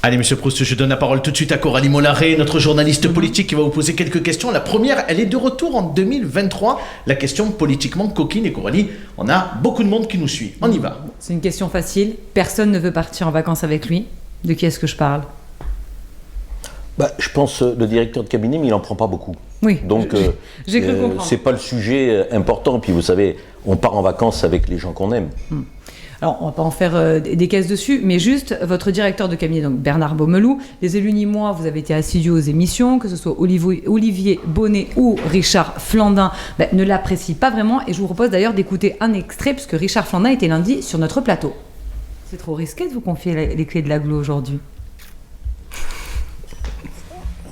Allez, monsieur Proust, je donne la parole tout de suite à Coralie Mollaret, notre journaliste politique qui va vous poser quelques questions. La première, elle est de retour en 2023. La question politiquement coquine. Et Coralie, on a beaucoup de monde qui nous suit. On y va. C'est une question facile. Personne ne veut partir en vacances avec lui. De qui est-ce que je parle ? Je pense le directeur de cabinet, mais il n'en prend pas beaucoup. Oui, donc j'ai cru comprendre. C'est pas le sujet important. Puis vous savez, on part en vacances avec les gens qu'on aime. Alors, on ne va pas en faire des caisses dessus, mais juste, votre directeur de cabinet, donc Bernard Baumelou, les élus nîmois, vous avez été assidus aux émissions, que ce soit Olivier Bonnet ou Richard Flandin, ne l'apprécient pas vraiment. Et je vous propose d'ailleurs d'écouter un extrait, puisque Richard Flandin était lundi sur notre plateau. C'est trop risqué de vous confier les clés de l'agglo aujourd'hui.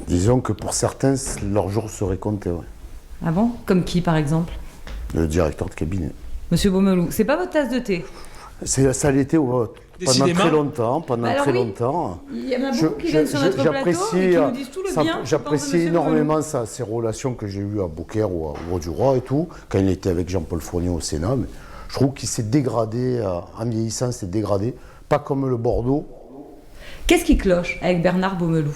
Disons que pour certains, leur jour serait compté. Ouais. Ah bon ? Comme qui, par exemple ? Le directeur de cabinet. Monsieur Baumelou, c'est pas votre tasse de thé ? Ça l'était pendant très longtemps. Il y en a beaucoup qui viennent sur notre plateau et qui nous disent tout le bien. J'apprécie énormément ces relations que j'ai eues à Beaucaire ou au du Roi et tout, quand il était avec Jean-Paul Fournier au Sénat. Mais je trouve qu'il s'est dégradé, en vieillissant, s'est dégradé, pas comme le Bordeaux. Qu'est-ce qui cloche avec Bernard Baumelou ?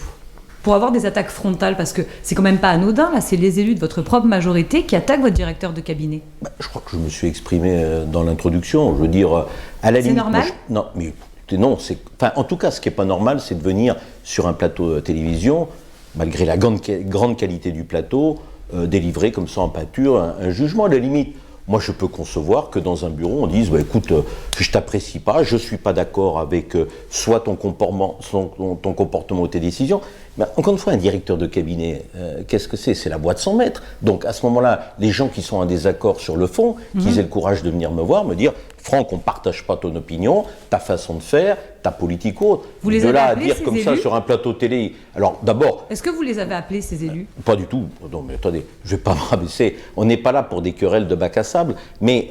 Pour avoir des attaques frontales, parce que c'est quand même pas anodin, là, c'est les élus de votre propre majorité qui attaquent votre directeur de cabinet. Je crois que je me suis exprimé dans l'introduction. Je veux dire, à la limite... C'est normal ? Non, mais non. En tout cas, ce qui n'est pas normal, c'est de venir sur un plateau de télévision, malgré la grande qualité du plateau, délivrer comme ça en pâture un jugement. À la limite, moi, je peux concevoir que dans un bureau, on dise écoute, je t'apprécie pas, je suis pas d'accord avec soit ton comportement ou tes décisions. Mais encore une fois, un directeur de cabinet, qu'est-ce que c'est ? C'est la boîte sans maître. Donc à ce moment-là, les gens qui sont en désaccord sur le fond, qu'ils aient le courage de venir me voir, me dire Franck, on ne partage pas ton opinion, ta façon de faire, ta politique ou autre. Vous les de avez là à appelés, dire ces comme élus ça sur un plateau télé. Alors d'abord. Est-ce que vous les avez appelés, ces élus ? Pas du tout. Non, mais attendez, je ne vais pas me rabaisser. On n'est pas là pour des querelles de bac à sable, mais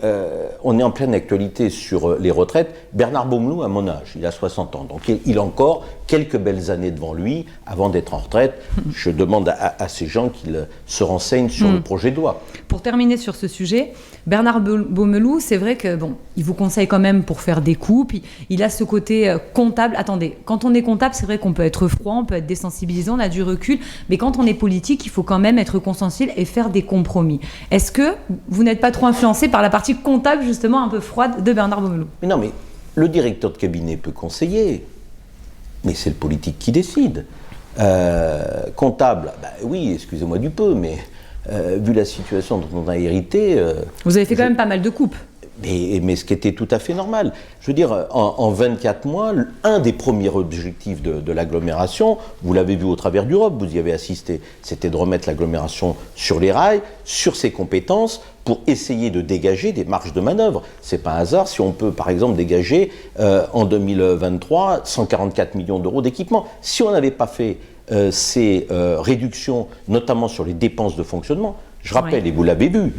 on est en pleine actualité sur les retraites. Bernard Baumelou a mon âge, il a 60 ans, donc il a encore quelques belles années devant lui avant d'être en retraite. Je demande à ces gens qu'ils se renseignent sur le projet de loi. Pour terminer sur ce sujet, Bernard Baumelou, c'est vrai que il vous conseille quand même pour faire des coupes. Il a ce côté comptable. Attendez, quand on est comptable, c'est vrai qu'on peut être froid, on peut être désensibilisant, on a du recul, mais quand on est politique, il faut quand même être consciencieux et faire des compromis. Est-ce que vous n'êtes pas trop influencé par la partie comptable, justement, un peu froide de Bernard Baumelou ? Mais non, mais le directeur de cabinet peut conseiller, mais c'est le politique qui décide. Comptable, oui, excusez-moi du peu, mais vu la situation dont on a hérité... Vous avez fait quand même pas mal de coupes. Mais ce qui était tout à fait normal. Je veux dire, en 24 mois, un des premiers objectifs de l'agglomération, vous l'avez vu au travers d'Europe, vous y avez assisté, c'était de remettre l'agglomération sur les rails, sur ses compétences, pour essayer de dégager des marges de manœuvre. C'est pas un hasard si on peut, par exemple, dégager en 2023 144 millions d'euros d'équipement. Si on n'avait pas fait ces réductions, notamment sur les dépenses de fonctionnement, je rappelle, et vous l'avez vu,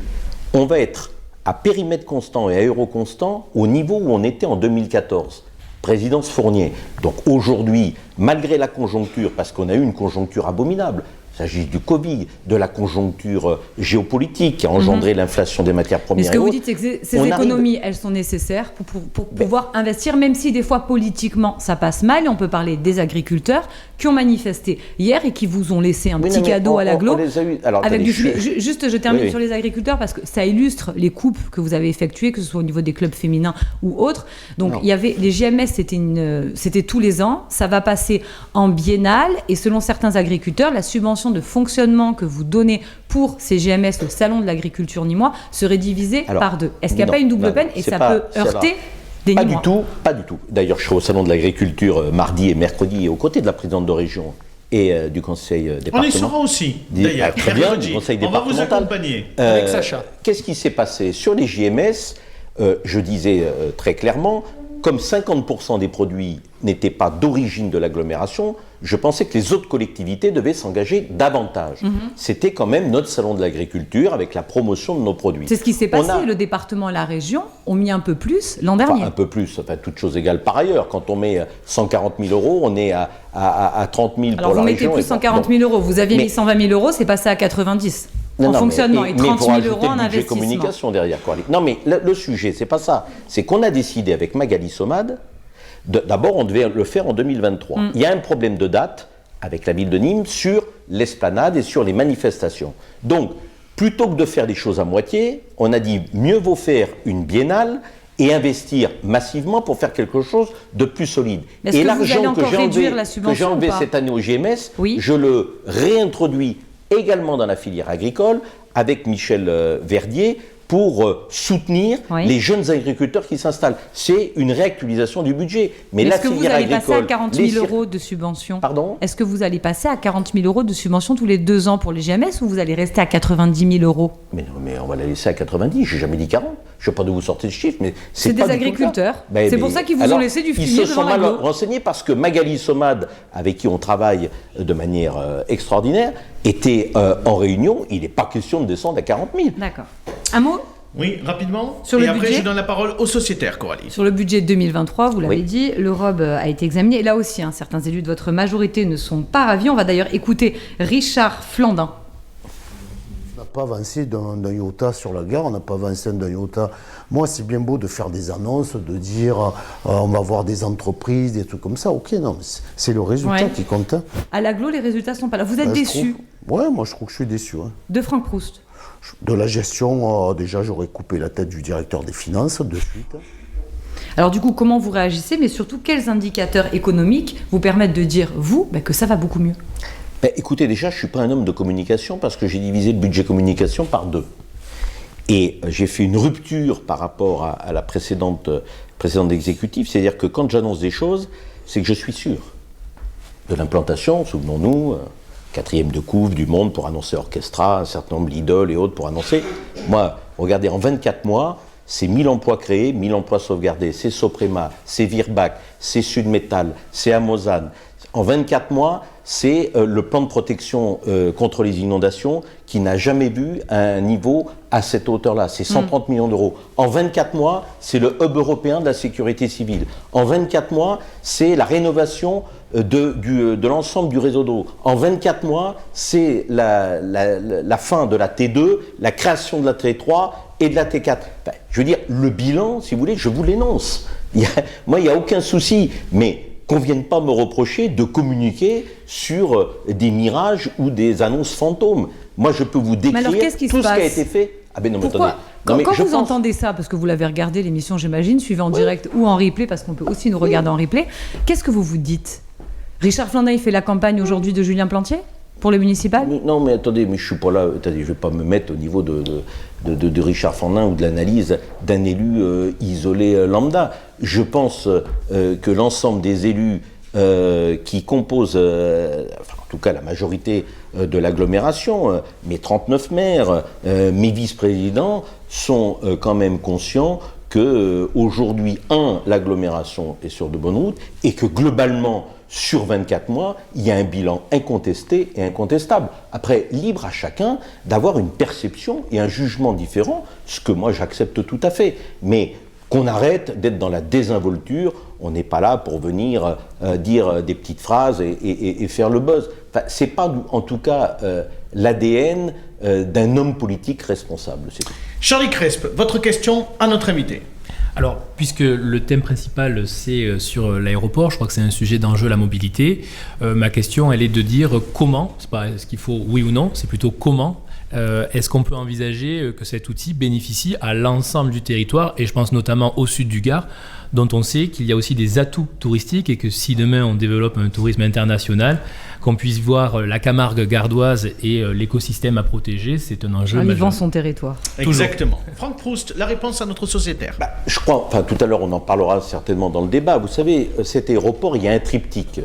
on va être à périmètre constant et à euro constant au niveau où on était en 2014, présidence Fournier. Donc aujourd'hui, malgré la conjoncture, parce qu'on a eu une conjoncture abominable, il s'agit du Covid, de la conjoncture géopolitique qui a engendré l'inflation des matières premières. Mais ce que vous dites, c'est que ces économies, elles sont nécessaires pour pouvoir investir, même si des fois politiquement ça passe mal. Et on peut parler des agriculteurs qui ont manifesté hier et qui vous ont laissé un petit cadeau à l'agglo. Juste, je termine sur les agriculteurs parce que ça illustre les coupes que vous avez effectuées, que ce soit au niveau des clubs féminins ou autres. Donc il y avait les JMS, c'était tous les ans. Ça va passer en biennale et selon certains agriculteurs, la subvention de fonctionnement que vous donnez pour ces GMS, le salon de l'agriculture nîmois, serait divisé par 2. Est-ce qu'il n'y a pas une double peine et ça peut heurter des Nîmois ? Pas du tout. D'ailleurs, je serai au salon de l'agriculture mardi et mercredi aux côtés de la présidente de région et du conseil départemental. On y sera aussi, d'ailleurs. Très bien, du conseil départemental. On va vous accompagner avec Sacha. Qu'est-ce qui s'est passé sur les JMS ? Je disais très clairement, comme 50% des produits n'étaient pas d'origine de l'agglomération, je pensais que les autres collectivités devaient s'engager davantage. C'était quand même notre salon de l'agriculture avec la promotion de nos produits. C'est ce qui s'est passé. Le département et la région ont mis un peu plus l'an dernier. Un peu plus, toutes choses égales par ailleurs. Quand on met 140 000 euros, on est à 30 000 pour la région. Alors vous mettez plus 140 000 euros. Vous aviez mis 120 000 euros, c'est passé à 90 en fonctionnement et 30 000 euros en investissement. Communication derrière. Non mais le sujet, c'est pas ça. C'est qu'on a décidé avec Magali Somad D'abord, on devait le faire en 2023. Il y a un problème de date avec la ville de Nîmes sur l'esplanade et sur les manifestations. Donc, plutôt que de faire les choses à moitié, on a dit mieux vaut faire une biennale et investir massivement pour faire quelque chose de plus solide. Et l'argent que j'ai enlevé cette année au GMS, oui. je le réintroduis également dans la filière agricole avec Michel Verdier pour soutenir les jeunes agriculteurs qui s'installent. C'est une réactualisation du budget. Mais la filière agricole... Est-ce que vous allez passer à 40 000 euros de subvention? Pardon? Est-ce que vous allez passer à 40 000 euros de subvention tous les 2 ans pour les GMS ou vous allez rester à 90 000 euros? Mais on va la laisser à 90, j'ai jamais dit 40. Je ne sais pas d'où vous sortez le chiffre, mais c'est pas des agriculteurs. C'est pour ça qu'ils vous ont laissé du fumier devant la Ils se sont mal renseignés parce que Magali Somad, avec qui on travaille de manière extraordinaire, était en réunion. Il n'est pas question de descendre à 40 000. D'accord. Un mot? Oui, rapidement. Sur et le après, budget, je donne la parole aux sociétaires, Coralie. Sur le budget 2023, vous l'avez dit, le ROB a été examiné. Et là aussi, certains élus de votre majorité ne sont pas ravis. On va d'ailleurs écouter Richard Flandin. On n'a pas avancé d'un iota sur la gare, on n'a pas avancé d'un iota. Moi, c'est bien beau de faire des annonces, de dire on va avoir des entreprises, des trucs comme ça. Ok, non, mais c'est le résultat qui compte. À l'aglo, les résultats ne sont pas là. Vous êtes déçu? Moi, je trouve que je suis déçu. Ouais. De Franck Proust? De la gestion, déjà, j'aurais coupé la tête du directeur des finances de suite. Alors du coup, comment vous réagissez, mais surtout, quels indicateurs économiques vous permettent de dire, vous, que ça va beaucoup mieux? Écoutez, déjà, je ne suis pas un homme de communication parce que j'ai divisé le budget communication par 2. Et j'ai fait une rupture par rapport à la précédente exécutive, c'est-à-dire que quand j'annonce des choses, c'est que je suis sûr de l'implantation, souvenons-nous, 4e de Couve du Monde pour annoncer Orchestra, un certain nombre Lidl et autres pour annoncer. Moi, regardez, en 24 mois, c'est 1000 emplois créés, 1000 emplois sauvegardés, c'est Soprema, c'est Virbac, c'est Sudmetal, c'est Amozane. En 24 mois, c'est le plan de protection contre les inondations qui n'a jamais vu un niveau à cette hauteur-là. C'est 130 millions d'euros. En 24 mois, c'est le hub européen de la sécurité civile. En 24 mois, c'est la rénovation de l'ensemble du réseau d'eau. En 24 mois, c'est la fin de la T2, la création de la T3 et de la T4. Enfin, je veux dire, le bilan, si vous voulez, je vous l'énonce. Moi, il n'y a aucun souci. Mais qu'on ne vienne pas me reprocher de communiquer sur des mirages ou des annonces fantômes. Moi, je peux vous décrire tout ce qui a été fait. Ah ben non, pourquoi? Attendez. Quand vous entendez ça, parce que vous l'avez regardé l'émission, j'imagine, suivie en direct ou en replay, parce qu'on peut aussi nous regarder en replay, qu'est-ce que vous vous dites? Richard Flandin, il fait la campagne aujourd'hui de Julien Plantier pour les municipales? Non, mais attendez, mais je suis pas là. Attendez, je vais pas me mettre au niveau de Richard Flandin ou de l'analyse d'un élu isolé lambda. Je pense que l'ensemble des élus qui composent, en tout cas la majorité de l'agglomération, mes 39 maires, mes vice-présidents, sont quand même conscients que aujourd'hui, l'agglomération est sur de bonnes routes et que globalement, sur 24 mois, il y a un bilan incontesté et incontestable. Après, libre à chacun d'avoir une perception et un jugement différent, ce que moi j'accepte tout à fait. Mais qu'on arrête d'être dans la désinvolture, on n'est pas là pour venir dire des petites phrases et faire le buzz. Enfin, c'est pas, en tout cas, l'ADN d'un homme politique responsable. C'est tout. Charlie Cresp, votre question à notre invité. Alors, puisque le thème principal, c'est sur l'aéroport, je crois que c'est un sujet d'enjeu, la mobilité. Ma question, elle est de dire comment, c'est pas est-ce qu'il faut oui ou non, c'est plutôt comment est-ce qu'on peut envisager que cet outil bénéficie à l'ensemble du territoire, et je pense notamment au sud du Gard, dont on sait qu'il y a aussi des atouts touristiques et que si demain on développe un tourisme international, qu'on puisse voir la Camargue gardoise et l'écosystème à protéger, c'est un enjeu majeur. En vivant son territoire. Exactement. Franck Proust, la réponse à notre sociétaire. Je crois, tout à l'heure on en parlera certainement dans le débat. Vous savez, cet aéroport, il y a un triptyque.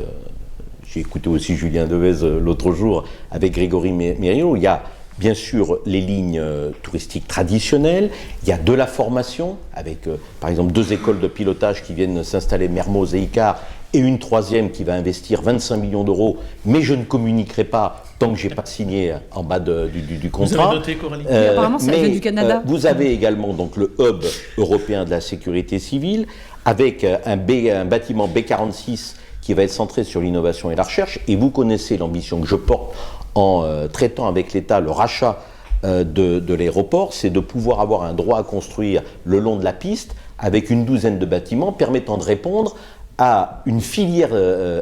J'ai écouté aussi Julien Devez l'autre jour avec Grégory Mériot. Il y a bien sûr les lignes touristiques traditionnelles, il y a de la formation avec par exemple 2 écoles de pilotage qui viennent s'installer, Mermoz et Icare, et une 3e qui va investir 25 millions d'euros, mais je ne communiquerai pas tant que je n'ai pas signé en bas du contrat. Vous avez noté, Coralie apparemment, ça vient du Canada. Vous avez également donc, le hub européen de la sécurité civile, avec un bâtiment B46 qui va être centré sur l'innovation et la recherche, et vous connaissez l'ambition que je porte en traitant avec l'État le rachat de l'aéroport, c'est de pouvoir avoir un droit à construire le long de la piste avec une 12aine de bâtiments permettant de répondre à une filière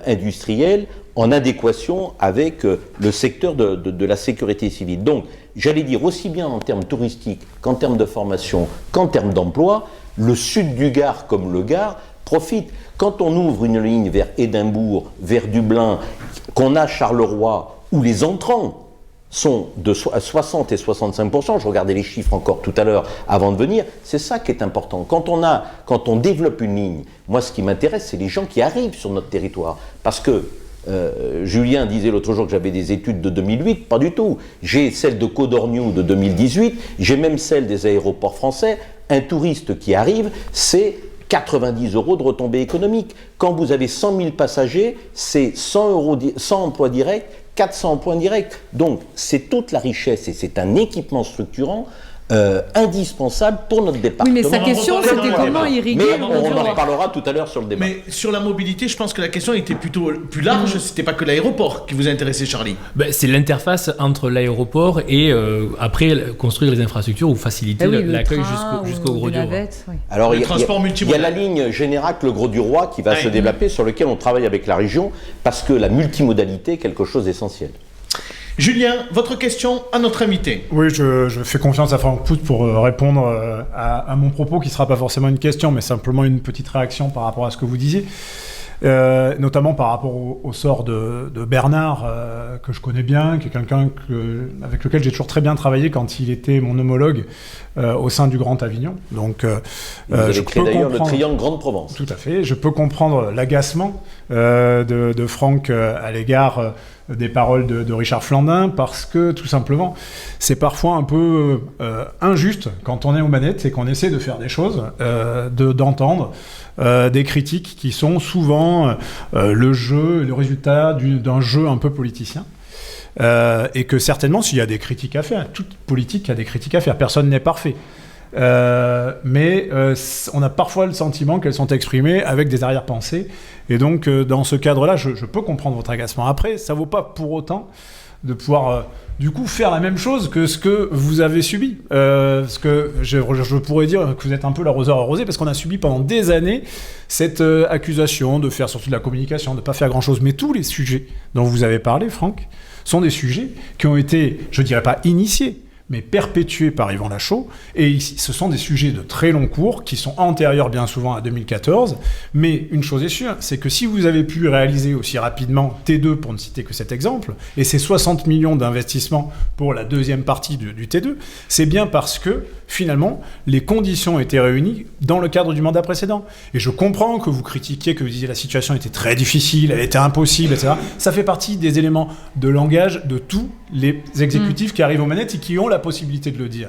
industrielle en adéquation avec le secteur de la sécurité civile. Donc, j'allais dire, aussi bien en termes touristiques qu'en termes de formation, qu'en termes d'emploi, le sud du Gard comme le Gard profite. Quand on ouvre une ligne vers Édimbourg, vers Dublin, qu'on a Charleroi, où les entrants sont à 60 et 65%, je regardais les chiffres encore tout à l'heure avant de venir, c'est ça qui est important. Quand on développe une ligne, moi ce qui m'intéresse, c'est les gens qui arrivent sur notre territoire. Parce que Julien disait l'autre jour que j'avais des études de 2008, pas du tout. J'ai celle de Codorniu de 2018, j'ai même celle des aéroports français. Un touriste qui arrive, c'est 90 € de retombées économiques. Quand vous avez 100 000 passagers, c'est 100 emplois directs, 400 emplois indirects. Donc, c'est toute la richesse et c'est un équipement structurant indispensable pour notre département. Oui, mais sa question, c'était comment irriguer le Gros du Roi. On en reparlera tout à l'heure sur le débat. Mais sur la mobilité, je pense que la question était plutôt plus large. C'était pas que l'aéroport qui vous intéressait, Charlie. C'est l'interface entre l'aéroport et après construire les infrastructures ou faciliter l'accueil jusqu'au Gros du Roi. Oui. Alors, il y a la ligne Générac, le Gros du Roi, qui va se développer, sur lequel on travaille avec la région, parce que la multimodalité est quelque chose d'essentiel. Julien, votre question à notre invité. Oui, je fais confiance à Franck Pout pour répondre à mon propos, qui ne sera pas forcément une question, mais simplement une petite réaction par rapport à ce que vous disiez. Notamment par rapport au sort de Bernard, que je connais bien, qui est quelqu'un avec lequel j'ai toujours très bien travaillé quand il était mon homologue au sein du Grand Avignon. Donc, vous avez créé d'ailleurs le triangle Grande Provence. Tout à fait. Je peux comprendre l'agacement de Franck à l'égard des paroles de Richard Flandin, parce que tout simplement c'est parfois un peu injuste quand on est aux manettes et qu'on essaie de faire des choses, d'entendre des critiques qui sont souvent le résultat d'un jeu un peu politicien. Et que certainement, s'il y a des critiques à faire, toute politique a des critiques à faire, personne n'est parfait. Mais on a parfois le sentiment qu'elles sont exprimées avec des arrière-pensées. Et donc, dans ce cadre-là, je peux comprendre votre agacement. Après, ça ne vaut pas pour autant de pouvoir, du coup, faire la même chose que ce que vous avez subi. Parce que je pourrais dire que vous êtes un peu l'arroseur arrosé, parce qu'on a subi pendant des années cette accusation de faire surtout de la communication, de ne pas faire grand-chose. Mais tous les sujets dont vous avez parlé, Franck, sont des sujets qui ont été, je ne dirais pas initiés, mais perpétués par Yvan Lachaud, et ce sont des sujets de très long cours, qui sont antérieurs bien souvent à 2014, mais une chose est sûre, c'est que si vous avez pu réaliser aussi rapidement T2, pour ne citer que cet exemple, et ces 60 millions d'investissements pour la deuxième partie du T2, c'est bien parce que, finalement, les conditions étaient réunies dans le cadre du mandat précédent. Et je comprends que vous critiquiez, que vous disiez la situation était très difficile, elle était impossible, etc. Ça fait partie des éléments de langage de tous les exécutifs qui arrivent aux manettes et qui ont la possibilité de le dire.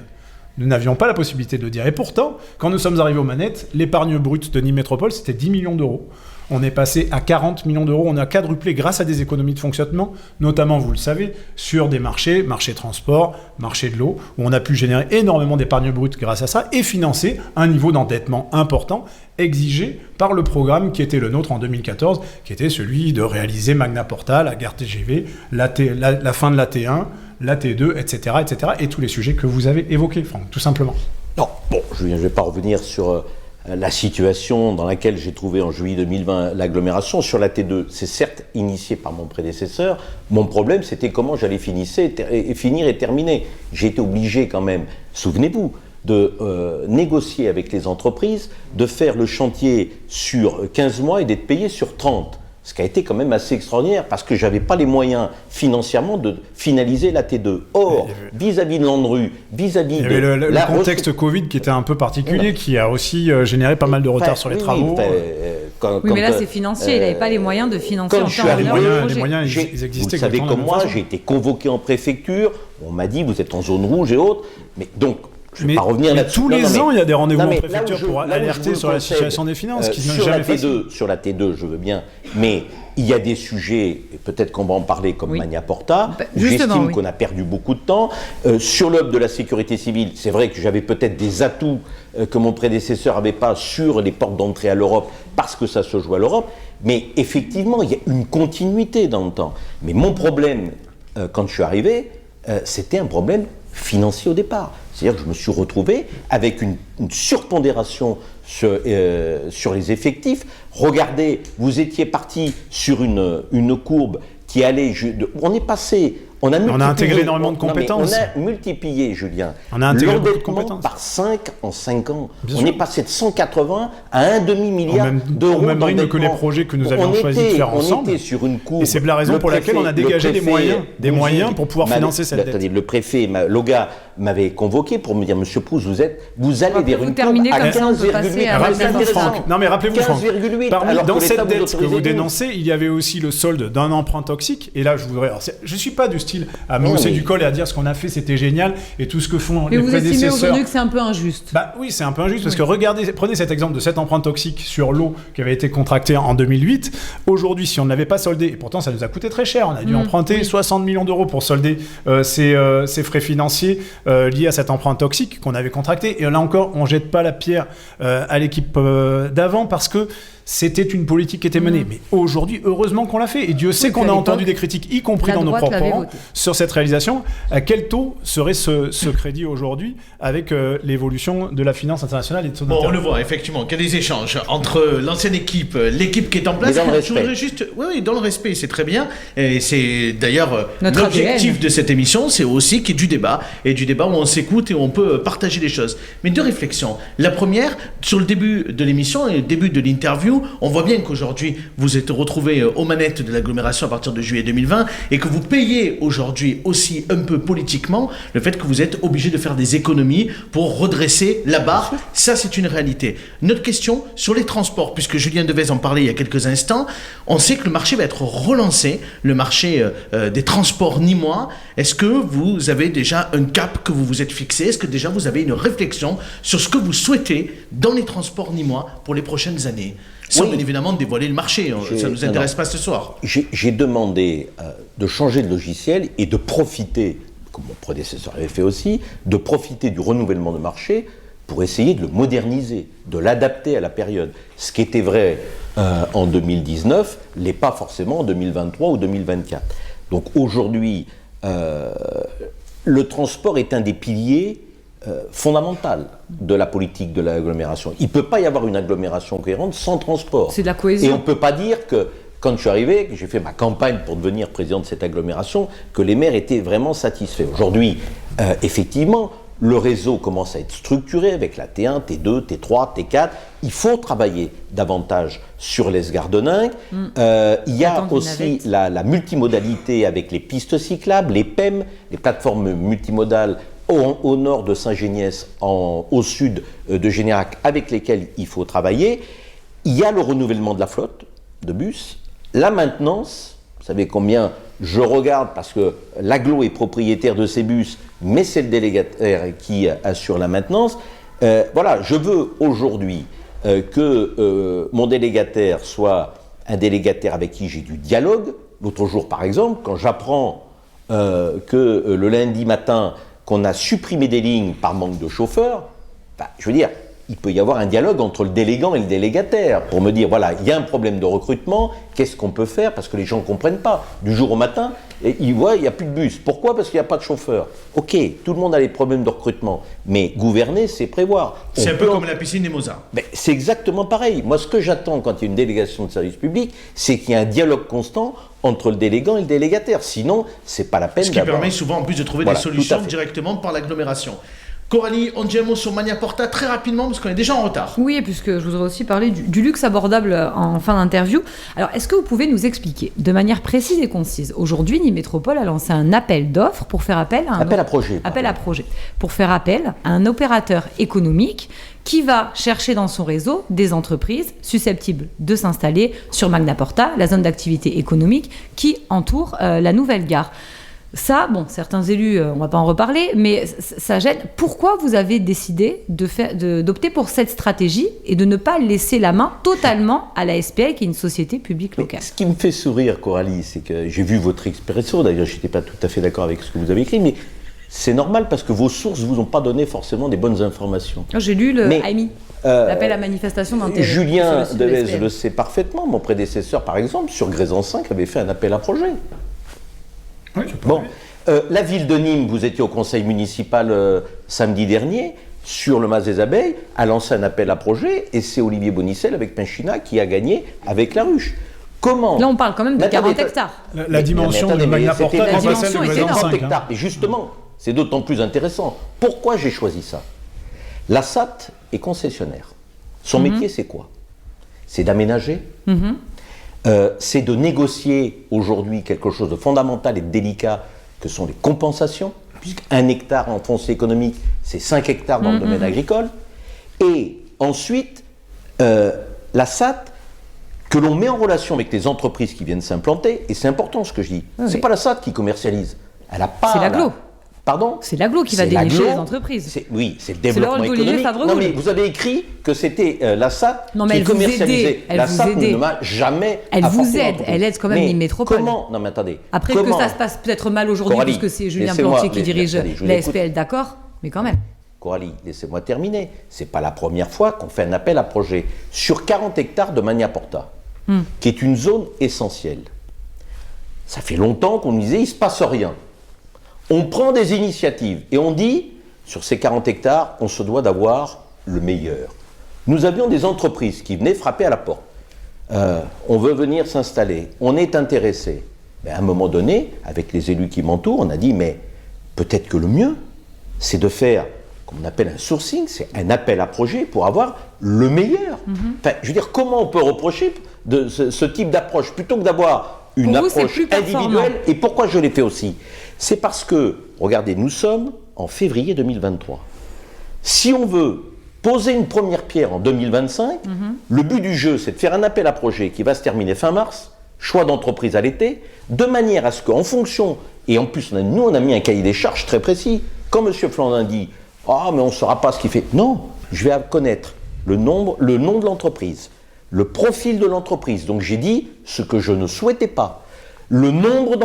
Nous n'avions pas la possibilité de le dire. Et pourtant, quand nous sommes arrivés aux manettes, l'épargne brute de Nîmes Métropole, c'était 10 millions d'euros. On est passé à 40 millions d'euros. On a quadruplé grâce à des économies de fonctionnement, notamment, vous le savez, sur des marchés transport, marché de l'eau, où on a pu générer énormément d'épargne brute grâce à ça et financer un niveau d'endettement important exigé par le programme qui était le nôtre en 2014, qui était celui de réaliser Magna Porta, la gare TGV, la fin de la T1, la T2, etc., et tous les sujets que vous avez évoqués, Franck, tout simplement. Non, bon, je ne vais pas revenir sur la situation dans laquelle j'ai trouvé en juillet 2020 l'agglomération. Sur la T2, c'est certes initié par mon prédécesseur. Mon problème, c'était comment j'allais finir et terminer. J'ai été obligé quand même, souvenez-vous, de négocier avec les entreprises, de faire le chantier sur 15 mois et d'être payé sur 30. Ce qui a été quand même assez extraordinaire, parce que je n'avais pas les moyens financièrement de finaliser la T2. Or, vis-à-vis de Landru, vis-à-vis de... Il y avait le contexte Covid qui était un peu particulier, qui a aussi généré pas mal de retard sur les travaux. Mais là, c'est financier. Il n'avait pas les moyens de financer en temps et en heure. Les moyens, ils existaient. Vous savez comme moi, j'ai été convoqué en préfecture. On m'a dit, vous êtes en zone rouge et autres. Mais donc... Je ne vais pas revenir là-dessus. Tous les ans, il y a des rendez-vous en préfecture pour alerter sur la situation des finances, qui n'est jamais facile. Sur la T2, je veux bien, mais il y a des sujets, peut-être qu'on va en parler, comme Magna Porta. J'estime qu'on a perdu beaucoup de temps. Sur l'hub de la sécurité civile, c'est vrai que j'avais peut-être des atouts que mon prédécesseur n'avait pas sur les portes d'entrée à l'Europe, parce que ça se joue à l'Europe. Mais effectivement, il y a une continuité dans le temps. Mais mon problème, quand je suis arrivé, c'était un problème financier au départ. C'est-à-dire que je me suis retrouvé avec une surpondération sur les effectifs. Regardez, vous étiez parti sur une courbe qui allait... On est passé... On a intégré énormément de compétences. On a multiplié, Julien, on a intégré beaucoup de l'endettement compétences. par 5 en 5 ans. Bien on sûr. est passé de 180 à un demi-milliard d'euros. Au même rythme que les projets que nous avions choisi de faire ensemble. On était sur une courbe. Et c'est la raison pour laquelle on a dégagé des moyens pour pouvoir financer cette dette. Attendez, le préfet Loga m'avait convoqué pour me dire, Monsieur Proust, vous allez vers une courbe à 15,8. Non mais rappelez-vous, Franck, dans cette dette que vous dénoncez, dénoncez, il y y avait aussi le solde d'un emprunt toxique. Et là, je voudrais. Je suis pas du style à me hausser du col et à dire ce qu'on a fait, c'était génial et tout ce que font les prédécesseurs. Mais vous estimez aujourd'hui que c'est un peu injuste? Bah oui, c'est un peu injuste parce que regardez, prenez cet exemple de cet emprunt toxique sur l'eau qui avait été contracté en 2008. Aujourd'hui, si on ne l'avait pas soldé, et pourtant ça nous a coûté très cher, on a dû emprunter 60 millions d'euros pour solder ces frais financiers liés à cet emprunt toxique qu'on avait contracté. Et là encore, on jette pas la pierre à l'équipe d'avant parce que c'était une politique qui était menée. Mais aujourd'hui, heureusement qu'on l'a fait. Et Dieu sait qu'on a entendu des critiques, y compris dans nos propres rangs, sur cette réalisation. À quel taux serait ce crédit aujourd'hui avec l'évolution de la finance internationale et de son on le voit, effectivement, qu'il y a des échanges entre l'ancienne équipe, l'équipe qui est en place. Je voudrais juste... Oui, dans le respect, c'est très bien. Et c'est d'ailleurs l'objectif de cette émission, c'est aussi qu'il y ait du débat. Et du débat où on s'écoute et où on peut partager les choses. Mais deux réflexions. La première, sur le début de l'émission et le début de l'interview, on voit bien qu'aujourd'hui, vous êtes retrouvés aux manettes de l'agglomération à partir de juillet 2020 et que vous payez aujourd'hui aussi un peu politiquement le fait que vous êtes obligé de faire des économies pour redresser la barre. Ça, c'est une réalité. Notre question sur les transports, puisque Julien Devez en parlait il y a quelques instants, on sait que le marché va être relancé, le marché des transports nîmois. Est-ce que vous avez déjà un cap que vous vous êtes fixé? Est-ce que déjà vous avez une réflexion sur ce que vous souhaitez dans les transports nîmois pour les prochaines années? Sans bien évidemment dévoiler le marché, ça ne nous intéresse pas ce soir. J'ai demandé de changer de logiciel et de profiter, comme mon prédécesseur avait fait aussi, de profiter du renouvellement de marché pour essayer de le moderniser, de l'adapter à la période. Ce qui était vrai en 2019 l'est pas forcément en 2023 ou 2024. Donc aujourd'hui, le transport est un des piliers fondamentale de la politique de l'agglomération. Il ne peut pas y avoir une agglomération cohérente sans transport. C'est de la cohésion. Et on ne peut pas dire que, quand je suis arrivé, que j'ai fait ma campagne pour devenir président de cette agglomération, que les maires étaient vraiment satisfaits. Aujourd'hui, effectivement, le réseau commence à être structuré avec la T1, T2, T3, T4. Il faut travailler davantage sur l'Esgardeningue. Il y a aussi la multimodalité avec les pistes cyclables, les PEM, les plateformes multimodales au nord de Saint-Géniès, au sud de Générac, avec lesquels il faut travailler. Il y a le renouvellement de la flotte de bus, la maintenance. Vous savez combien je regarde, parce que l'agglo est propriétaire de ces bus, mais c'est le délégataire qui assure la maintenance. Voilà, je veux aujourd'hui que mon délégataire soit un délégataire avec qui j'ai du dialogue. L'autre jour, par exemple, quand j'apprends que le lundi matin, qu'on a supprimé des lignes par manque de chauffeurs, je veux dire, il peut y avoir un dialogue entre le délégant et le délégataire pour me dire, voilà, il y a un problème de recrutement, qu'est-ce qu'on peut faire? Parce que les gens ne comprennent pas. Du jour au matin, et ils voient, il n'y a plus de bus. Pourquoi? Parce qu'il n'y a pas de chauffeurs. Ok, tout le monde a les problèmes de recrutement, mais gouverner, c'est prévoir. C'est un peu comme la piscine des Mozart. C'est exactement pareil. Moi, ce que j'attends quand il y a une délégation de service public, c'est qu'il y ait un dialogue constant entre le délégant et le délégataire. Sinon, c'est pas la peine d'avoir... Ce qui permet souvent en plus de trouver des solutions directement par l'agglomération. Coralie, on dit un mot sur Magna Porta très rapidement parce qu'on est déjà en retard. Oui, puisque je voudrais aussi parler du luxe abordable en fin d'interview. Alors, est-ce que vous pouvez nous expliquer de manière précise et concise? Aujourd'hui, Nîmes Métropole a lancé un appel d'offres pour faire appel à appel à projet. Pour faire appel à un opérateur économique qui va chercher dans son réseau des entreprises susceptibles de s'installer sur Magna Porta, la zone d'activité économique qui entoure la nouvelle gare. Ça, bon, certains élus, on ne va pas en reparler, mais ça gêne. Pourquoi vous avez décidé d'opter pour cette stratégie et de ne pas laisser la main totalement à la SPL, qui est une société publique locale? Ce qui me fait sourire, Coralie, c'est que j'ai vu votre expresso, d'ailleurs je n'étais pas tout à fait d'accord avec ce que vous avez écrit, mais c'est normal parce que vos sources ne vous ont pas donné forcément des bonnes informations. J'ai lu le AMI, l'appel à manifestation d'intérêt. Julien Devez le sait parfaitement, mon prédécesseur par exemple, sur Graisan 5, avait fait un appel à projet. Oui, bon, la ville de Nîmes, vous étiez au conseil municipal samedi dernier, sur le Mas des Abeilles, a lancé un appel à projet, et c'est Olivier Bonicel avec Pinchina qui a gagné avec la ruche. Comment ? Là, on parle quand même de 40 hectares. La dimension de Magna Porta la dimension est est énorme. 40 hectares. Et justement, c'est d'autant plus intéressant. Pourquoi j'ai choisi ça ? La SAT est concessionnaire. Son métier, c'est quoi ? C'est d'aménager. C'est de négocier aujourd'hui quelque chose de fondamental et de délicat, que sont les compensations, puisqu'un hectare en foncier économique, c'est 5 hectares dans le domaine agricole. Et ensuite, la SAT, que l'on met en relation avec les entreprises qui viennent s'implanter, et c'est important ce que je dis, c'est pas la SAT qui commercialise, elle a pas... C'est l'aglo. Pardon ? C'est l'aglo qui va dénicher les entreprises. Oui, c'est le développement le rôle d'Olivier économique. Favreau. Non, mais vous avez écrit que c'était la SAT qui commercialisait. La SAT ne m'a jamais Elle apporté vous aide, l'entreprise. elle aide quand même Mais une métropole. Comment ? Non, mais attendez. Après que ça se passe peut-être mal aujourd'hui, Coralie, puisque c'est Julien laissez-moi- Plantier qui dirige attendez, je vous la écoute. SPL, d'accord, mais quand même. Coralie, laissez-moi terminer. C'est pas la première fois qu'on fait un appel à projet sur 40 hectares de Magna Porta, qui est une zone essentielle. Ça fait longtemps qu'on nous disait, il se passe rien. On prend des initiatives et on dit, sur ces 40 hectares, on se doit d'avoir le meilleur. Nous avions des entreprises qui venaient frapper à la porte. On veut venir s'installer, on est intéressé. Mais à un moment donné, avec les élus qui m'entourent, on a dit, mais peut-être que le mieux, c'est de faire, comme on appelle un sourcing, c'est un appel à projet pour avoir le meilleur. Enfin, je veux dire, comment on peut reprocher de ce type d'approche, plutôt que d'avoir une Pour vous, c'est approche plus performant. individuelle. Et pourquoi je l'ai fait aussi ? C'est parce que, regardez, nous sommes en février 2023. Si on veut poser une première pierre en 2025, le but du jeu, c'est de faire un appel à projet qui va se terminer fin mars, choix d'entreprise à l'été, de manière à ce qu'en fonction, et en plus, nous, on a mis un cahier des charges très précis. Quand M. Flandin dit « Ah, mais on ne saura pas ce qu'il fait », non, je vais connaître le nom de l'entreprise, le profil de l'entreprise. Donc j'ai dit ce que je ne souhaitais pas, le nombre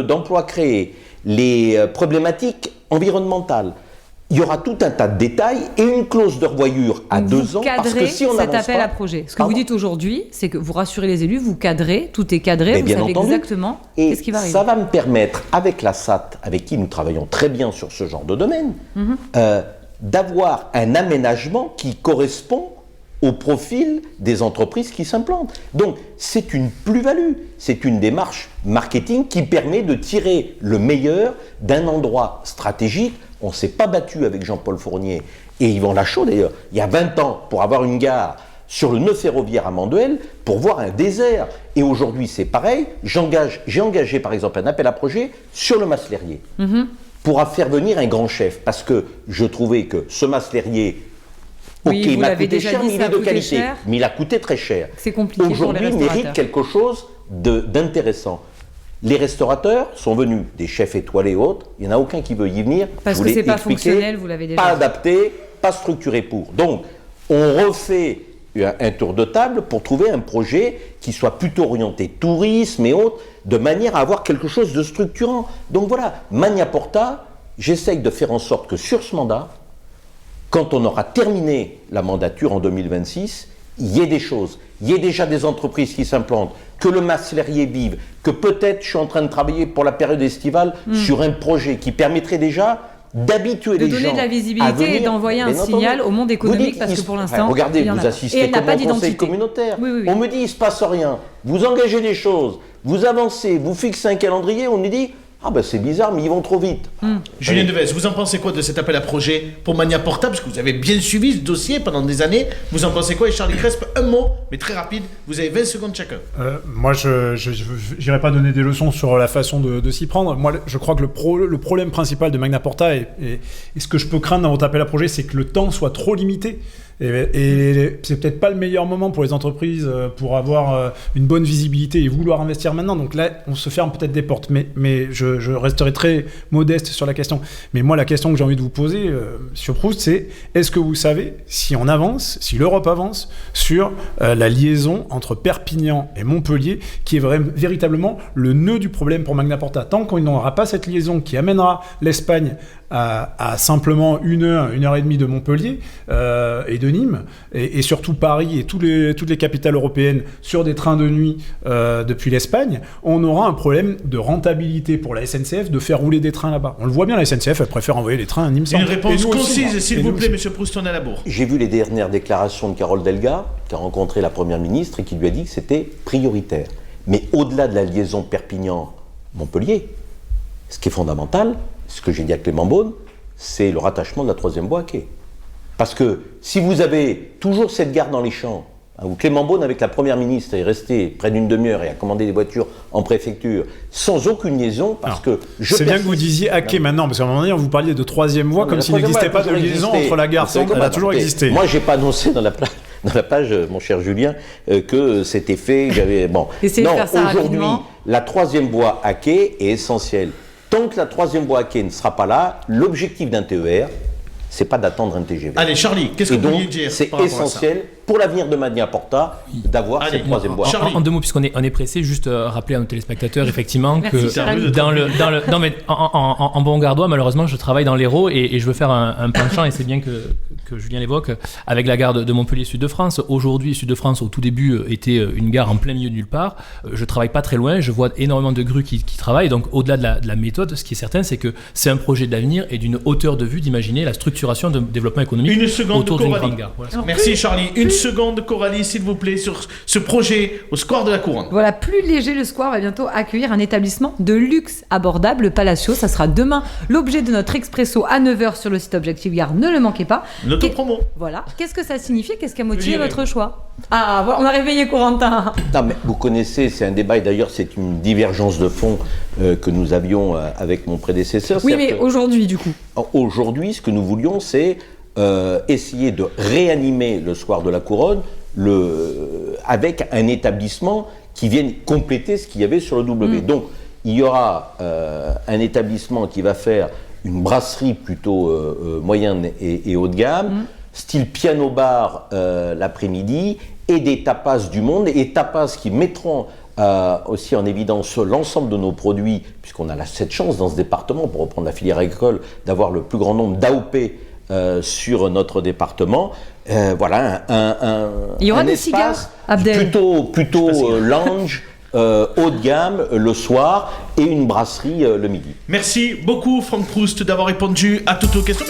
d'emplois créés, les problématiques environnementales. Il y aura tout un tas de détails et une clause de revoyure à 2 ans. Parce que si on cet n'avance appel pas, à projet. Ce que vous dites aujourd'hui, c'est que vous rassurez les élus, vous cadrez, tout est cadré, mais vous bien savez entendu. exactement Et ce qui va arriver. ça va me permettre, avec la SAT, avec qui nous travaillons très bien sur ce genre de domaine, d'avoir un aménagement qui correspond au profil des entreprises qui s'implantent. Donc, c'est une plus-value, c'est une démarche marketing qui permet de tirer le meilleur d'un endroit stratégique. On ne s'est pas battu avec Jean-Paul Fournier et Yvan Lachaud d'ailleurs, il y a 20 ans, pour avoir une gare sur le nœud ferroviaire à Manduel, pour voir un désert. Et aujourd'hui, c'est pareil, j'ai engagé par exemple un appel à projet sur le Mas-Lérier, pour faire venir un grand chef, parce que je trouvais que ce Mas-Lérier, Oui, ok, vous il m'a l'avez coûté déjà cher, dit, mais il ça est a de coûté qualité. cher. Mais il a coûté très cher. C'est compliqué pour les Aujourd'hui, il restaurateurs. mérite quelque chose d'intéressant. Les restaurateurs sont venus, des chefs étoilés et autres, il n'y en a aucun qui veut y venir. Parce Je vous que l'ai c'est pas expliqué, fonctionnel, vous l'avez déjà pas dit. adapté, pas structuré pour. Donc, on refait un tour de table pour trouver un projet qui soit plutôt orienté tourisme et autres, de manière à avoir quelque chose de structurant. Donc voilà, Magna Porta, j'essaye de faire en sorte que sur ce mandat, quand on aura terminé la mandature en 2026, il y ait des choses, il y ait déjà des entreprises qui s'implantent, que le Mas-Lérier vive, que peut-être je suis en train de travailler pour la période estivale sur un projet qui permettrait déjà d'habituer les gens De donner de la à visibilité venir. et d'envoyer un Bien signal entendu. au monde Vous économique, dites, parce que pour l'instant, regardez, il y en a vous pas. Et assistez elle n'a comme pas au conseil d'identité. communautaire. Oui, oui, oui. On me dit, il ne se passe rien. Vous engagez des choses, vous avancez, vous fixez un calendrier, on nous dit, ah ben c'est bizarre, mais ils vont trop vite. Julien Devez, vous en pensez quoi de cet appel à projet pour Magna Porta? Parce que vous avez bien suivi ce dossier pendant des années. Vous en pensez quoi? Et Charlie Cresp, un mot, mais très rapide. Vous avez 20 secondes chacun. Moi, je n'irai pas donner des leçons sur la façon de s'y prendre. Moi, je crois que le problème principal de Magna Porta et ce que je peux craindre dans votre appel à projet, c'est que le temps soit trop limité. Et c'est peut-être pas le meilleur moment pour les entreprises pour avoir une bonne visibilité et vouloir investir maintenant. Donc là, on se ferme peut-être des portes. Mais je resterai très modeste sur la question. Mais moi, la question que j'ai envie de vous poser sur Proust, c'est est-ce que vous savez si on avance, si l'Europe avance sur la liaison entre Perpignan et Montpellier, qui est véritablement le nœud du problème pour Magna Porta. Tant qu'on n'aura pas cette liaison qui amènera l'Espagne à simplement une heure et demie de Montpellier et de Nîmes, et surtout Paris et toutes les capitales européennes sur des trains de nuit depuis l'Espagne, on aura un problème de rentabilité pour la SNCF de faire rouler des trains là-bas. On le voit bien, la SNCF, elle préfère envoyer les trains à Nîmes. Une réponse concise, s'il vous plaît, M. Prouston-Labour. J'ai vu les dernières déclarations de Carole Delga, qui a rencontré la Première ministre et qui lui a dit que c'était prioritaire. Mais au-delà de la liaison Perpignan-Montpellier, ce qui est fondamental, ce que j'ai dit à Clément Beaune, c'est le rattachement de la troisième voie à quai. Parce que si vous avez toujours cette gare dans les champs, où Clément Beaune, avec la Première ministre, est resté près d'une demi-heure et a commandé des voitures en préfecture, sans aucune liaison, parce que... C'est bien que vous disiez à quai maintenant, parce qu'à un moment donné, vous parliez de troisième voie, comme s'il n'existait pas de liaison entre la gare centre, elle a toujours existé. Moi, j'ai pas annoncé dans la page, mon cher Julien, que c'était fait, bon. Non, aujourd'hui, la troisième voie à quai est essentielle. Tant que la troisième voie à quai ne sera pas là, l'objectif d'un TER, c'est pas d'attendre un TGV. Allez, Charlie, qu'est-ce que vous vouliez dire? C'est essentiel pour l'avenir de Magna Porta d'avoir cette troisième voie. En deux mots, puisqu'on est pressé, juste rappeler à nos téléspectateurs effectivement que non mais en bon gardois, malheureusement, je travaille dans l'Hérault et je veux faire un penchant, et c'est bien que Julien l'évoque, avec la gare de Montpellier Sud-de-France. Aujourd'hui, Sud-de-France, au tout début, était une gare en plein milieu de nulle part. Je travaille pas très loin, je vois énormément de grues qui travaillent. Donc, au-delà de la méthode, ce qui est certain, c'est que c'est un projet d'avenir et d'une hauteur de vue d'imaginer la structuration de développement économique autour d'une grande gare. Voilà. Merci Charlie. Une seconde, Coralie, s'il vous plaît, sur ce projet au Square de la Couronne. Voilà, plus léger, le Square va bientôt accueillir un établissement de luxe abordable, le Palacio. Ça sera demain l'objet de notre expresso à 9h sur le site Objectif Gare. Ne le manquez pas. L'autopromo. Voilà. Qu'est-ce que ça signifie? Qu'est-ce qui a motivé votre choix? Ah, voilà, on a réveillé Corentin. Non, mais vous connaissez, c'est un débat, et d'ailleurs c'est une divergence de fond que nous avions avec mon prédécesseur. Oui, mais aujourd'hui, du coup. Aujourd'hui, ce que nous voulions, c'est essayer de réanimer le Square de la Couronne avec un établissement qui vienne compléter ce qu'il y avait sur le W. Donc, il y aura un établissement qui va faire une brasserie plutôt moyenne et haut de gamme, style piano-bar l'après-midi, et des tapas du monde, et tapas qui mettront aussi en évidence l'ensemble de nos produits, puisqu'on a cette chance dans ce département, pour reprendre la filière agricole, d'avoir le plus grand nombre d'AOP sur notre département. Voilà, il y aura un des espace cigares, plutôt lounge, haut de gamme le soir, et une brasserie le midi. Merci beaucoup Franck Proust d'avoir répondu à toutes nos questions.